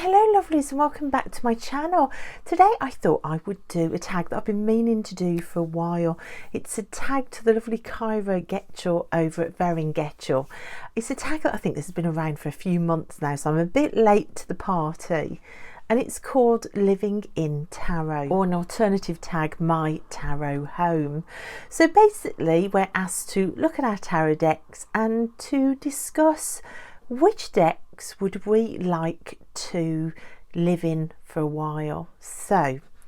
Hello lovelies, and welcome back to my channel. Today I thought I would do a tag that I've been meaning to do for a while. It's a tag to the lovely Kyra over at Getchell. It's a tag that I think this has been around for a few months now, so I'm a bit late to the party. And it's called Living in Tarot, or an alternative tag, My Tarot Home. So basically we're asked to look at our tarot decks and to discuss which decks would we like to live in for a while. So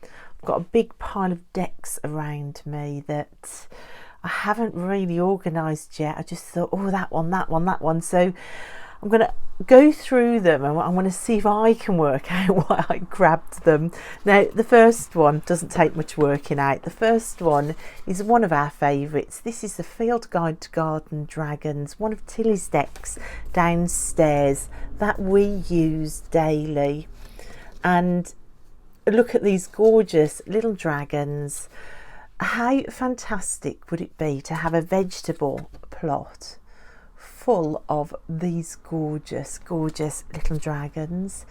I've got a big pile of decks around me that I haven't really organised yet. I just thought, oh, that one. So I'm going to go through them and I'm going to see if I can work out why I grabbed them. Now, the first one doesn't take much working out. The first one is one of our favourites. This is the Field Guide to Garden Dragons, one of Tilly's decks downstairs that we use daily. And look at these gorgeous little dragons. How fantastic would it be to have a vegetable plot full of these gorgeous little dragons?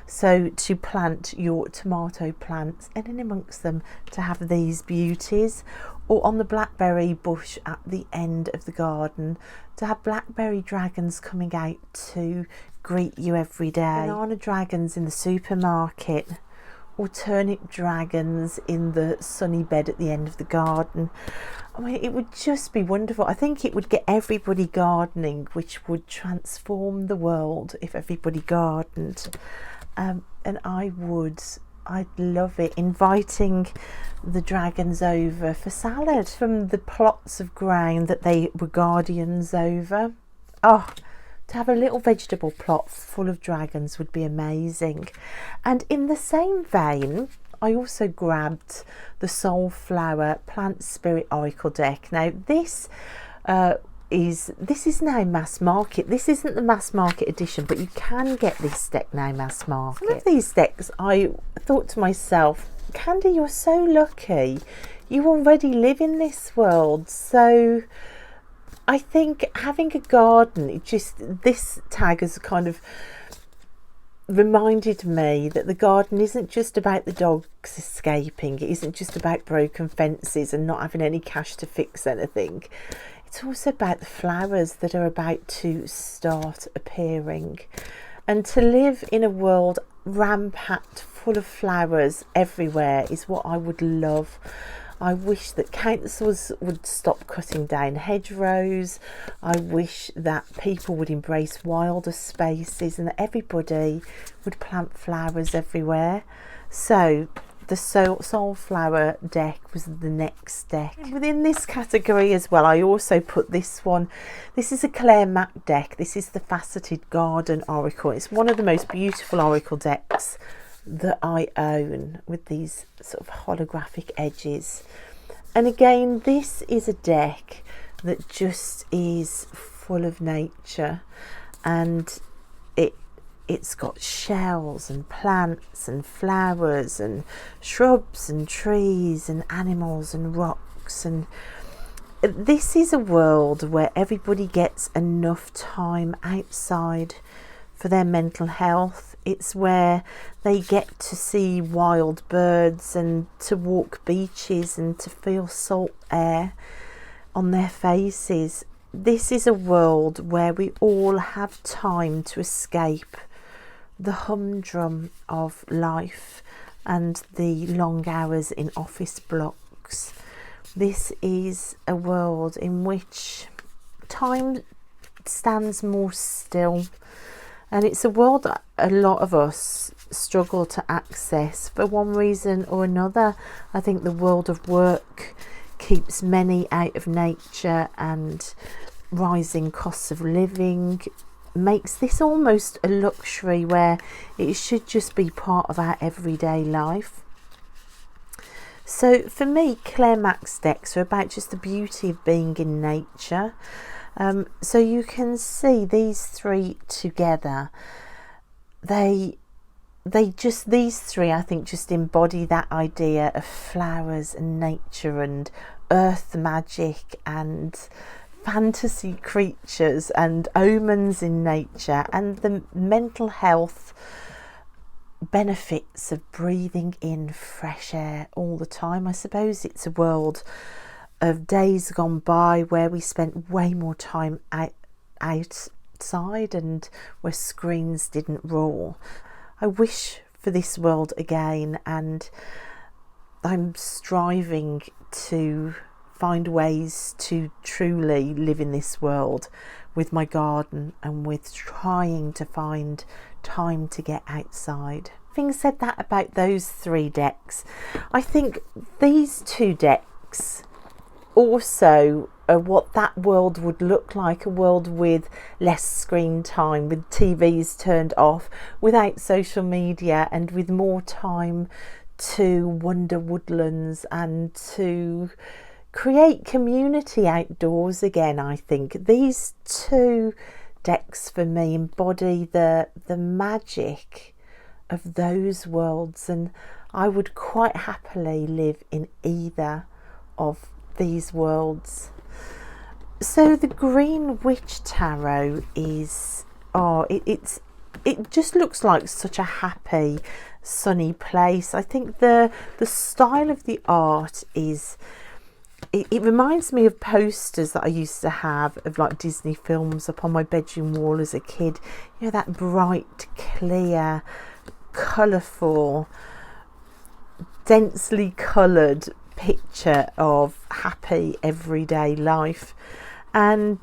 So to plant your tomato plants and in amongst them to have these beauties, or on the blackberry bush at the end of the garden to have blackberry dragons coming out to greet you every day, banana dragons in the supermarket, or turnip dragons in the sunny bed at the end of the garden. I mean, it would just be wonderful. I think it would get everybody gardening, which would transform the world if everybody gardened. And I'd love it. Inviting the dragons over for salad from the plots of ground that they were guardians over. Oh, to have a little vegetable plot full of dragons would be amazing. And in the same vein, I also grabbed the Soulflower Plant Spirit Oracle deck. Now this is now mass market. This isn't the mass market edition, but you can get this deck now mass market. Some of these decks, I thought to myself, Candy, you're so lucky. You already live in this world. So I think having a garden, this tag has kind of reminded me that the garden isn't just about the dogs escaping. It isn't just about broken fences and not having any cash to fix anything. It's also about the flowers that are about to start appearing. And to live in a world rampacked full of flowers everywhere is what I would love. I wish that councils would stop cutting down hedgerows. I wish that people would embrace wilder spaces and that everybody would plant flowers everywhere. So the Soulflower deck was the next deck. Within this category as well, I also put this one. This is a Claire Mack deck. This is the Faceted Garden Oracle. It's one of the most beautiful oracle decks that I own, with these sort of holographic edges. And again, this is a deck that just is full of nature, and it's got shells and plants and flowers and shrubs and trees and animals and rocks. And this is a world where everybody gets enough time outside for their mental health. It's where they get to see wild birds and to walk beaches and to feel salt air on their faces. This is a world where we all have time to escape the humdrum of life and the long hours in office blocks. This is a world in which time stands more still. And it's a world that a lot of us struggle to access for one reason or another. I think the world of work keeps many out of nature, and rising costs of living makes this almost a luxury where it should just be part of our everyday life. So for me, Claire Mack's decks are about just the beauty of being in nature. So you can see these three together. These three, I think, just embody that idea of flowers and nature and earth magic and fantasy creatures and omens in nature, and the mental health benefits of breathing in fresh air all the time. I suppose it's a world of days gone by where we spent way more time outside and where screens didn't rule. I wish for this world again, and I'm striving to find ways to truly live in this world with my garden and with trying to find time to get outside. Having said that about those 3 decks, I think these 2 decks also are what that world would look like, a world with less screen time, with TVs turned off, without social media, and with more time to wander woodlands and to create community outdoors again. I think these 2 decks for me embody the magic of those worlds, and I would quite happily live in either of these worlds. So the Green Witch Tarot is it just looks like such a happy, sunny place. I think the style of the art is it reminds me of posters that I used to have of like Disney films up on my bedroom wall as a kid. You know, that bright, clear, colourful, densely coloured picture of happy everyday life. And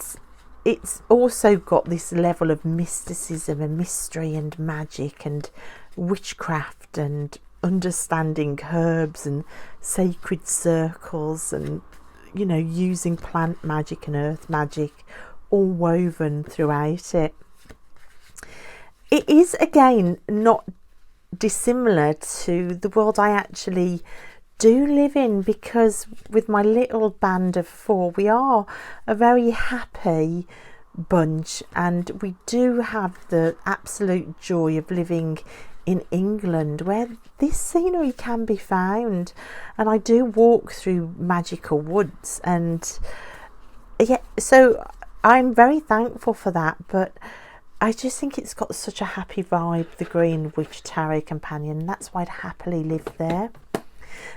it's also got this level of mysticism and mystery and magic and witchcraft and understanding herbs and sacred circles, and you know, using plant magic and earth magic all woven throughout it. It is again not dissimilar to the world I actually do live in, because with my little band of 4 we are a very happy bunch, and we do have the absolute joy of living in England where this scenery can be found, and I do walk through magical woods, and yeah, so I'm very thankful for that. But I just think it's got such a happy vibe, the Green Witch Tarot Companion. That's why I'd happily live there.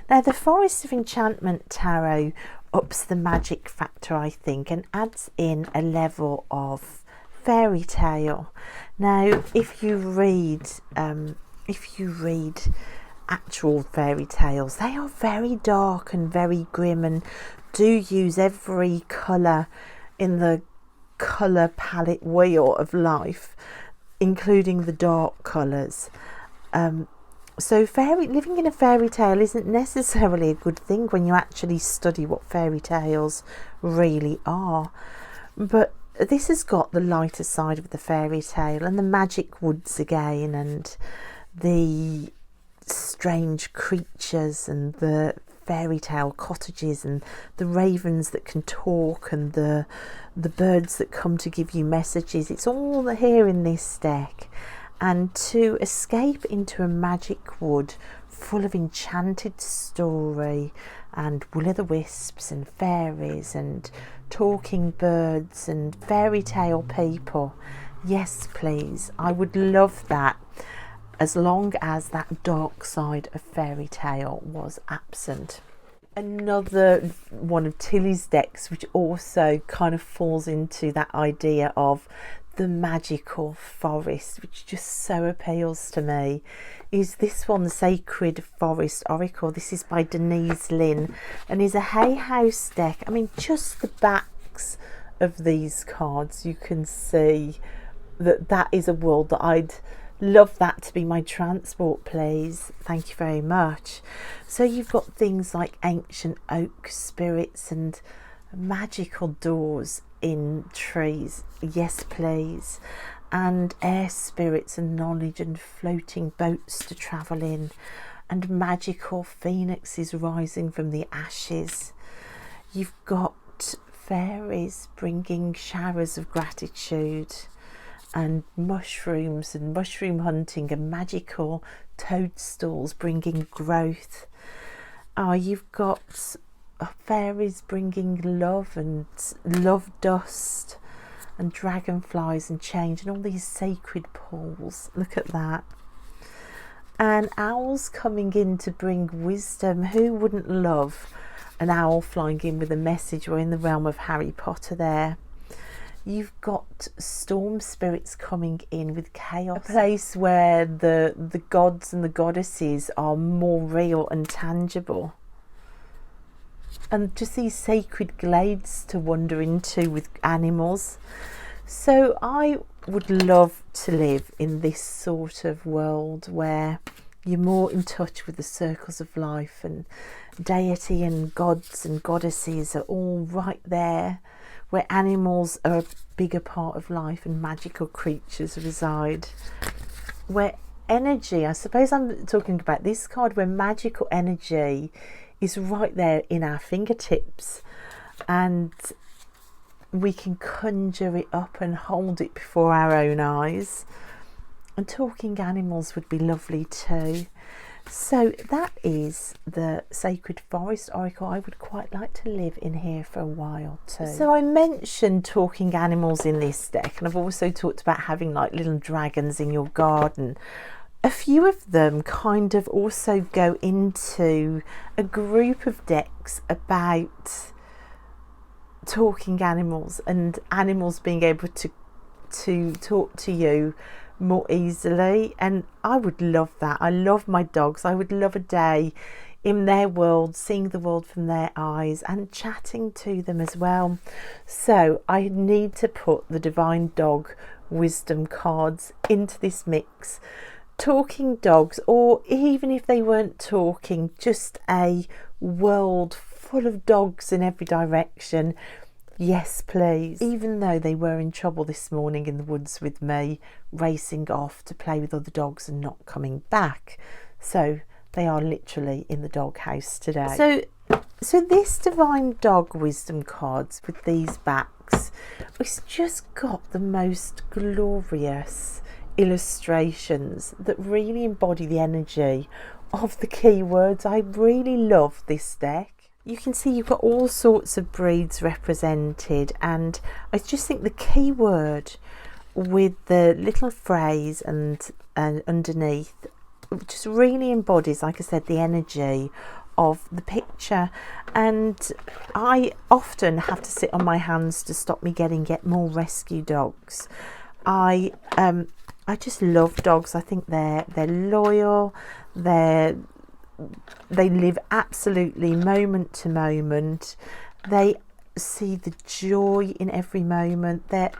Now the Forest of Enchantment Tarot ups the magic factor, I think, and adds in a level of fairy tale. Now if you read actual fairy tales, they are very dark and very grim, and do use every colour in the colour palette wheel of life, including the dark colours. So living in a fairy tale isn't necessarily a good thing when you actually study what fairy tales really are. But this has got the lighter side of the fairy tale, and the magic woods again, and the strange creatures, and the fairy tale cottages, and the ravens that can talk, and the birds that come to give you messages. It's all here in this deck. And to escape into a magic wood full of enchanted story and will-o'-the-wisps and fairies and talking birds and fairy tale people, yes please, I would love that, as long as that dark side of fairy tale was absent. Another one of Tilly's decks, which also kind of falls into that idea of the magical forest, which just so appeals to me, is this one, the Sacred Forest Oracle. This is by Denise Lynn and is a Hay House deck. I mean, just the backs of these cards, you can see that is a world that I'd love that to be my transport, please. Thank you very much. So you've got things like ancient oak spirits and magical doors in trees, yes please, and air spirits and knowledge and floating boats to travel in, and magical phoenixes rising from the ashes. You've got fairies bringing showers of gratitude, and mushrooms and mushroom hunting, and magical toadstools bringing growth. You've got fairies bringing love and love dust, and dragonflies and change, and all these sacred pools. Look at that. and owls coming in to bring wisdom. Who wouldn't love an owl flying in with a message? We're in the realm of Harry Potter there. You've got storm spirits coming in with chaos, a place where the gods and the goddesses are more real and tangible. And just these sacred glades to wander into with animals. So I would love to live in this sort of world where you're more in touch with the circles of life, and deity and gods and goddesses are all right there, where animals are a bigger part of life and magical creatures reside, where energy, I suppose I'm talking about this card, where magical energy is right there in our fingertips, and we can conjure it up and hold it before our own eyes. And talking animals would be lovely too. So that is the Sacred Forest Oracle. I would quite like to live in here for a while too. So I mentioned talking animals in this deck, and I've also talked about having like little dragons in your garden. A few of them kind of also go into a group of decks about talking animals and animals being able to talk to you more easily, and I would love that. I love my dogs. I would love a day in their world, seeing the world from their eyes and chatting to them as well. So I need to put the Divine Dog Wisdom cards into this mix. Talking dogs, or even if they weren't talking, just a world full of dogs in every direction. Yes, please. Even though they were in trouble this morning in the woods with me, racing off to play with other dogs and not coming back. So they are literally in the doghouse today. So this Divine Dog Wisdom cards with these backs, it's just got the most glorious illustrations that really embody the energy of the keywords. I really love this deck. You can see you've got all sorts of breeds represented, and I just think the keyword with the little phrase and underneath just really embodies, like I said, the energy of the picture. And I often have to sit on my hands to stop me get more rescue dogs. I just love dogs. I think they're loyal, they live absolutely moment to moment. They see the joy in every moment. They're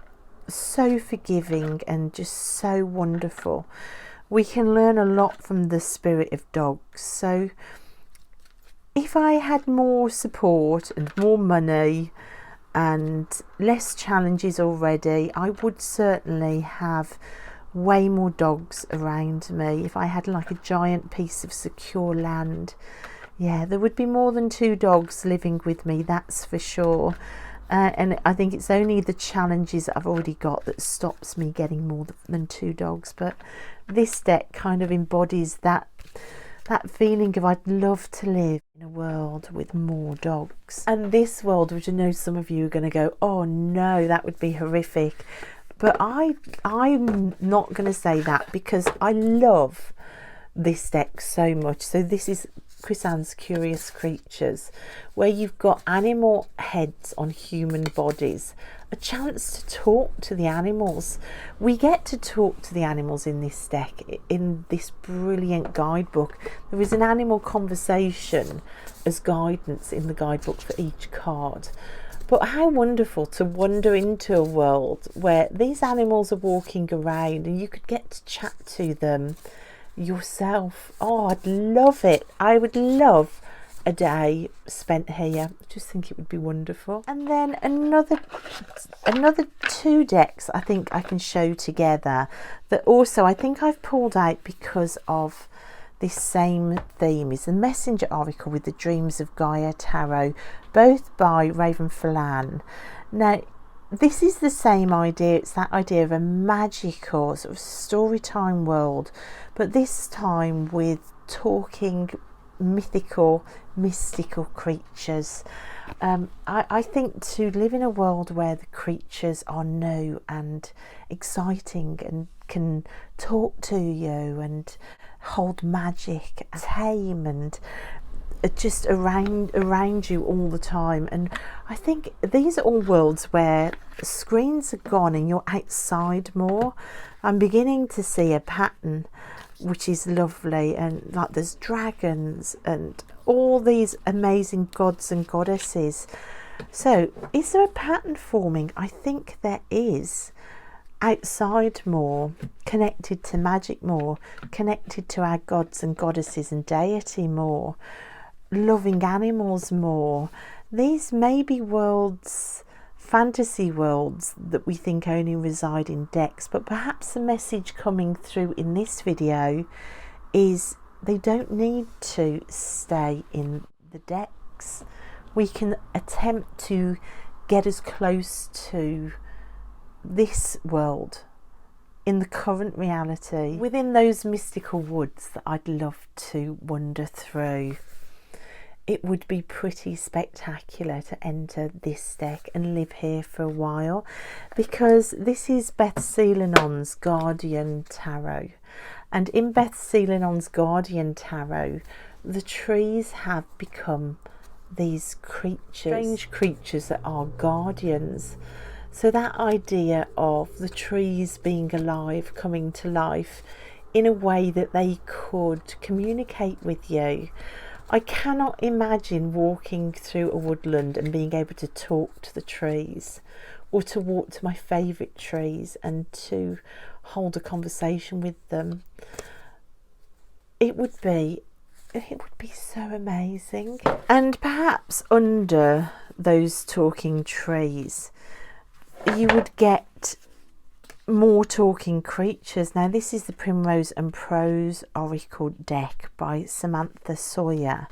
so forgiving and just so wonderful. We can learn a lot from the spirit of dogs. So if I had more support and more money and less challenges already, I would certainly have way more dogs around me. If I had like a giant piece of secure land, yeah, there would be more than 2 dogs living with me, that's for sure. And I think it's only the challenges that I've already got that stops me getting more than 2 dogs. But this deck kind of embodies that feeling of I'd love to live in a world with more dogs. And this world, which I know some of you are going to go, oh no, that would be horrific. But I'm not going to say that, because I love this deck so much. So this is Chris Ann's Curious Creatures, where you've got animal heads on human bodies. A chance to talk to the animals. We get to talk to the animals in this deck, in this brilliant guidebook. There is an animal conversation as guidance in the guidebook for each card. But how wonderful to wander into a world where these animals are walking around and you could get to chat to them yourself. Oh, I'd love it. I would love a day spent here. I just think it would be wonderful. And then another 2 decks I think I can show together that also I think I've pulled out because of this same theme is the Messenger Oracle with the Dreams of Gaia Tarot, both by Raven Falan. Now, this is the same idea. It's that idea of a magical sort of storytime world, but this time with talking mystical creatures. I think to live in a world where the creatures are new and exciting and can talk to you and hold magic, tame, and just around you all the time. And I think these are all worlds where screens are gone and you're outside more. I'm beginning to see a pattern which is lovely, and like there's dragons and all these amazing gods and goddesses. So is there a pattern forming? I think there is. Outside more, connected to magic more, connected to our gods and goddesses and deity more, loving animals more. These may be worlds, fantasy worlds that we think only reside in decks, but perhaps the message coming through in this video is they don't need to stay in the decks. We can attempt to get as close to this world in the current reality within those mystical woods that I'd love to wander through. It would be pretty spectacular to enter this deck and live here for a while, because this is Beth Seelenon's Guardian Tarot, and in Beth Seelenon's Guardian Tarot the trees have become these creatures, strange creatures that are guardians. So that idea of the trees being alive, coming to life in a way that they could communicate with you. I cannot imagine walking through a woodland and being able to talk to the trees, or to walk to my favourite trees and to hold a conversation with them. It would be so amazing. And perhaps under those talking trees you would get more talking creatures. Now this is the Primrose and Prose Oracle deck by Samantha Sawyer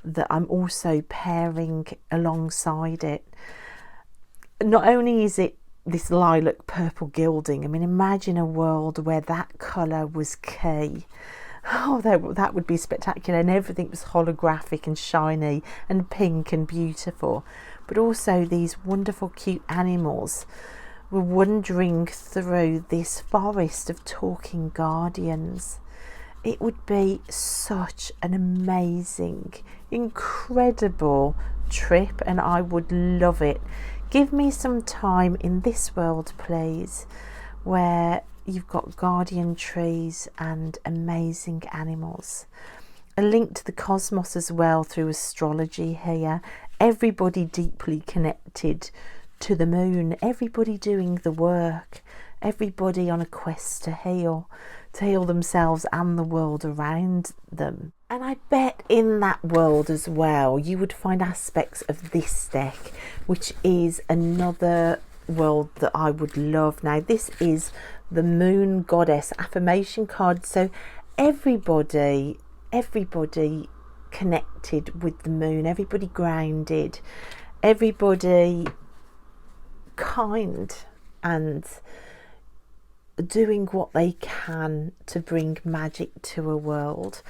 that I'm also pairing alongside it. Not only is it this lilac purple gilding, I mean, imagine a world where that colour was key. Oh, that would be spectacular, and everything was holographic and shiny and pink and beautiful. But also these wonderful cute animals were wandering through this forest of talking guardians. It would be such an amazing, incredible trip, and I would love it. Give me some time in this world, please, where you've got guardian trees and amazing animals. A link to the cosmos as well through astrology here. Everybody deeply connected to the moon, everybody doing the work, everybody on a quest to heal themselves and the world around them. And I bet in that world as well you would find aspects of this deck, which is another world that I would love. Now this is the Moon Goddess affirmation card, so everybody connected with the moon, everybody grounded, everybody kind and doing what they can to bring magic to a world.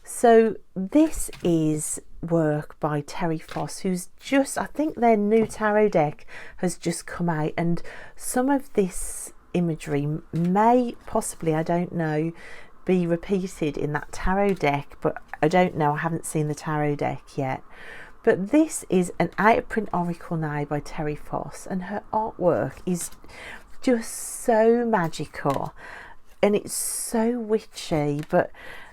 So this is work by Terry Foss, who's just, I think their new tarot deck has just come out, and some of this imagery may possibly, I don't know, be repeated in that tarot deck, but I don't know, I haven't seen the tarot deck yet. But this is an out of print oracle now by Terry Foss, and her artwork is just so magical and it's so witchy, but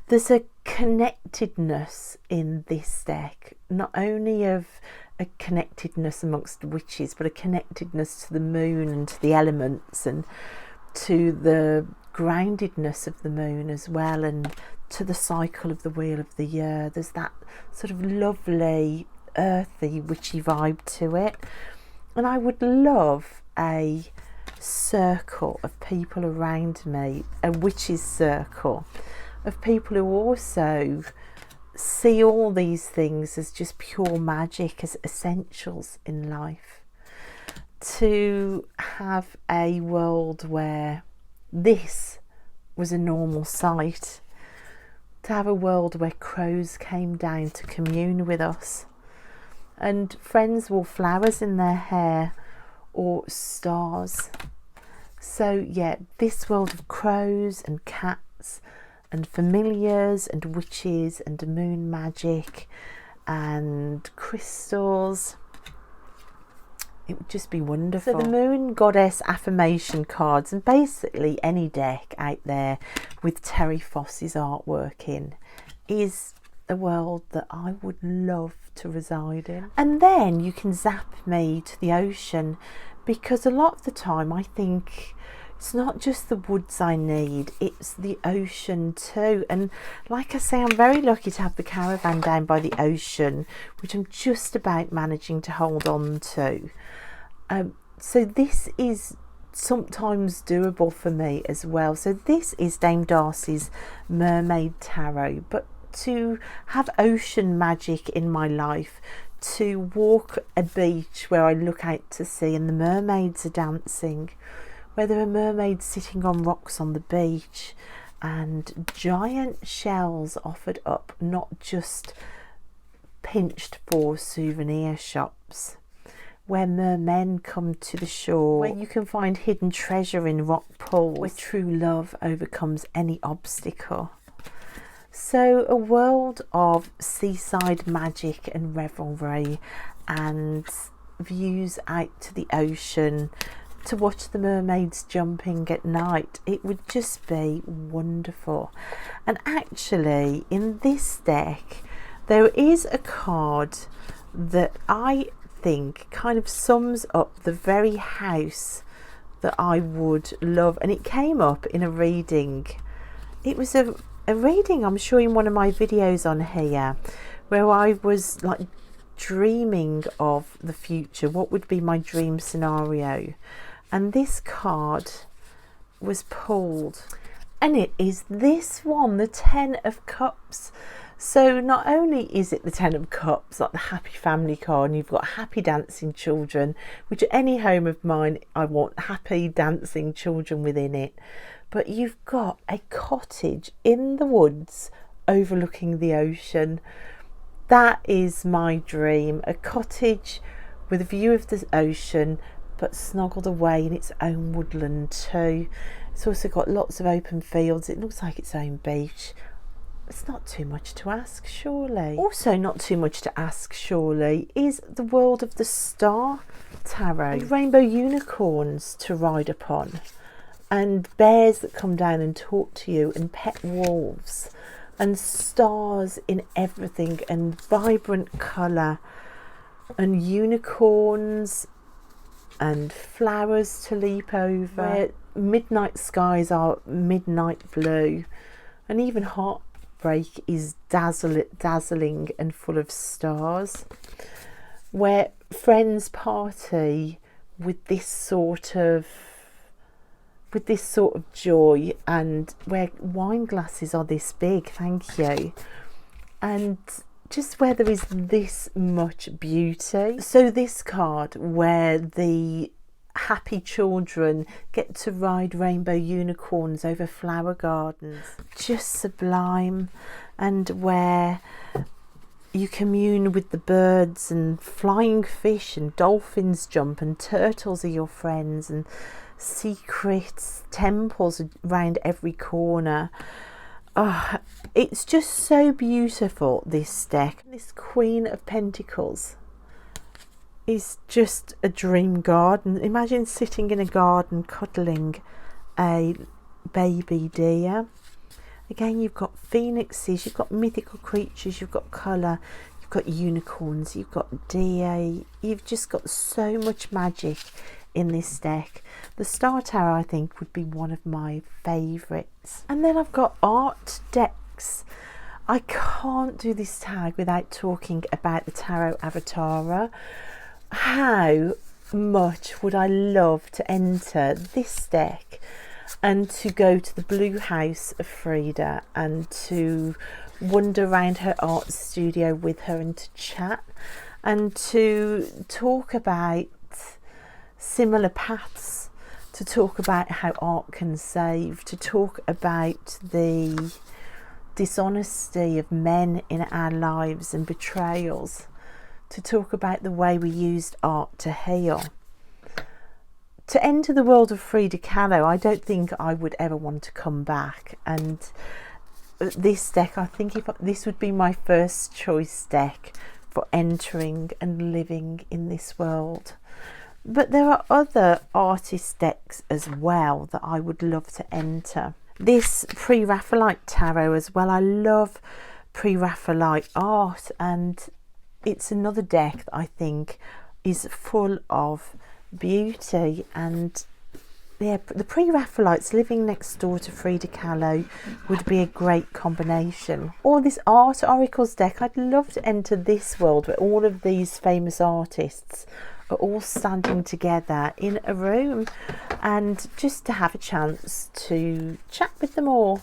there's a connectedness in this deck, not only of a connectedness amongst witches, but a connectedness to the moon and to the elements and to the groundedness of the moon as well, and to the cycle of the wheel of the year. There's that sort of lovely earthy witchy vibe to it, and I would love a circle of people around me, a witch's circle of people who also see all these things as just pure magic, as essentials in life. To have a world where this was a normal sight, to have a world where crows came down to commune with us, and friends wore flowers in their hair or stars. So yeah, this world of crows and cats and familiars and witches and moon magic and crystals. It would just be wonderful. So the Moon Goddess affirmation cards, and basically any deck out there with Terry Foss's artwork in, is a world that I would love to reside in. And then you can zap me to the ocean, because a lot of the time I think it's not just the woods I need, it's the ocean too. And like I say, I'm very lucky to have the caravan down by the ocean, which I'm just about managing to hold on to. So this is sometimes doable for me as well. So this is Dame Darcy's Mermaid Tarot, but to have ocean magic in my life, to walk a beach where I look out to sea and the mermaids are dancing, where there are mermaids sitting on rocks on the beach, and giant shells offered up, not just pinched for souvenir shops, where mermen come to the shore, where you can find hidden treasure in rock pools, where true love overcomes any obstacle. So a world of seaside magic and revelry, and views out to the ocean to watch the mermaids jumping at night. It would just be wonderful. And actually in this deck there is a card that I think kind of sums up the very house that I would love, and it came up in a reading. It was a reading I'm showing one of my videos on here, where I was like dreaming of the future, what would be my dream scenario, and this card was pulled, and it is this one, the 10 of Cups. So not only is it the 10 of Cups, like the happy family card, and you've got happy dancing children, which at any home of mine I want happy dancing children within it, but you've got a cottage in the woods overlooking the ocean. That is my dream, a cottage with a view of the ocean, but snuggled away in its own woodland too. It's also got lots of open fields. It looks like its own beach. It's not too much to ask, surely. Also not too much to ask, surely, is the world of the Star Tarot. And rainbow unicorns to ride upon, and bears that come down and talk to you, and pet wolves, and stars in everything, and vibrant colour, and unicorns, and flowers to leap over, where midnight skies are midnight blue, and even heartbreak is dazzling and full of stars, where friends party with this sort of joy, and where wine glasses are this big, thank you, and just where there is this much beauty. So this card, where the happy children get to ride rainbow unicorns over flower gardens, just sublime, and where you commune with the birds, and flying fish and dolphins jump, and turtles are your friends, and secrets, temples around every corner. Oh, it's just so beautiful, this deck. This Queen of Pentacles is just a dream garden. Imagine sitting in a garden cuddling a baby deer. Again, you've got phoenixes, you've got mythical creatures, you've got colour, you've got unicorns, you've got deer. You've just got so much magic in this deck. The Star Tarot, I think, would be one of my favourites. And then I've got art decks. I can't do this tag without talking about the Tarot Avatara. How much would I love to enter this deck and to go to the Blue House of Frida, and to wander around her art studio with her, and to chat, and to talk about similar paths, to talk about how art can save, to talk about the dishonesty of men in our lives and betrayals, to talk about the way we used art to heal. To enter the world of Frida Kahlo, I don't think I would ever want to come back, and this deck, I think this would be my first choice deck for entering and living in this world. But there are other artist decks as well that I would love to enter. This Pre-Raphaelite tarot as well. I love Pre-Raphaelite art, and it's another deck that I think is full of beauty. And yeah, the Pre-Raphaelites living next door to Frida Kahlo would be a great combination. Or this Art Oracles deck. I'd love to enter this world where all of these famous artists are all standing together in a room, and just to have a chance to chat with them all.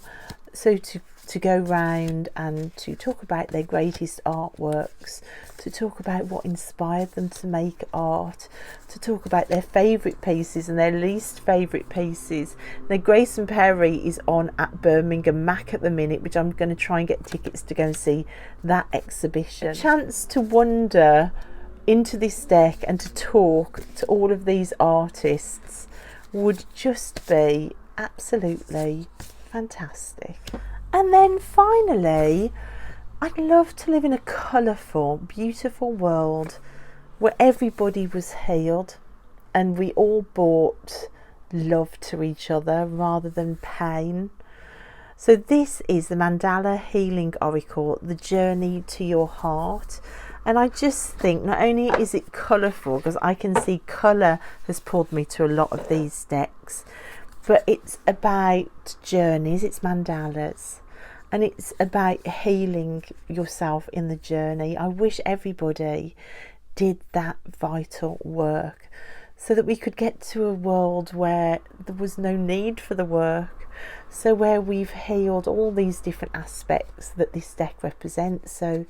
So to go round and to talk about their greatest artworks, to talk about what inspired them to make art, to talk about their favourite pieces and their least favourite pieces. Now, Grayson Perry is on at Birmingham Mac at the minute, which I'm going to try and get tickets to go and see that exhibition. A chance to wander into this deck and to talk to all of these artists would just be absolutely fantastic. And then finally, I'd love to live in a colourful, beautiful world where everybody was healed and we all brought love to each other rather than pain. So this is the Mandala Healing Oracle, the journey to your heart. And I just think not only is it colourful, because I can see colour has pulled me to a lot of these decks, but it's about journeys, it's mandalas, and it's about healing yourself in the journey. I wish everybody did that vital work so that we could get to a world where there was no need for the work. So where we've healed all these different aspects that this deck represents. So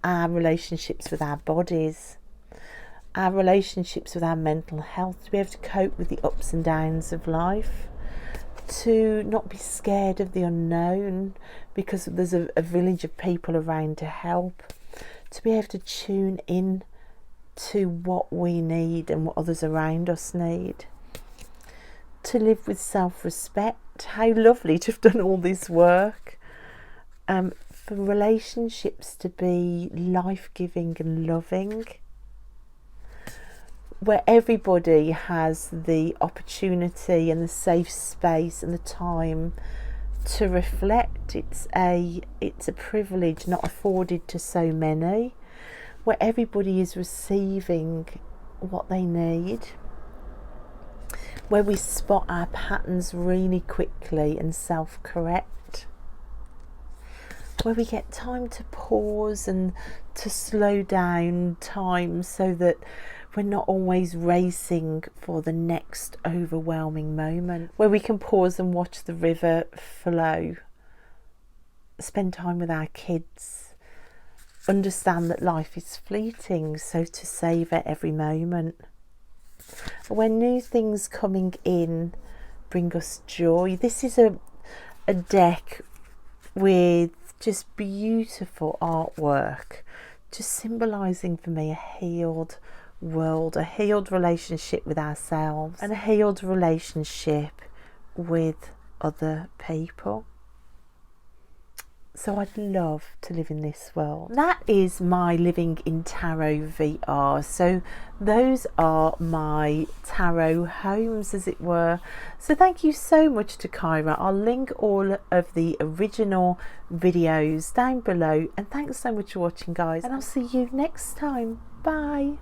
our relationships with our bodies, our relationships with our mental health, to be able to cope with the ups and downs of life, to not be scared of the unknown because there's a village of people around to help, to be able to tune in to what we need and what others around us need, to live with self-respect. How lovely to have done all this work. For relationships to be life-giving and loving, where everybody has the opportunity and the safe space and the time to reflect. It's a privilege not afforded to so many, where everybody is receiving what they need, where we spot our patterns really quickly and self-correct, where we get time to pause and to slow down time so that we're not always racing for the next overwhelming moment, where we can pause and watch the river flow, spend time with our kids, understand that life is fleeting, so to savour every moment. When new things coming in bring us joy. This is a deck with just beautiful artwork, just symbolising for me a healed world, a healed relationship with ourselves, and a healed relationship with other people. So I'd love to live in this world. That is my Living in Tarot VR. So those are my tarot homes, as it were. So thank you so much to Kyra. I'll link all of the original videos down below. And thanks so much for watching, guys. And I'll see you next time. Bye.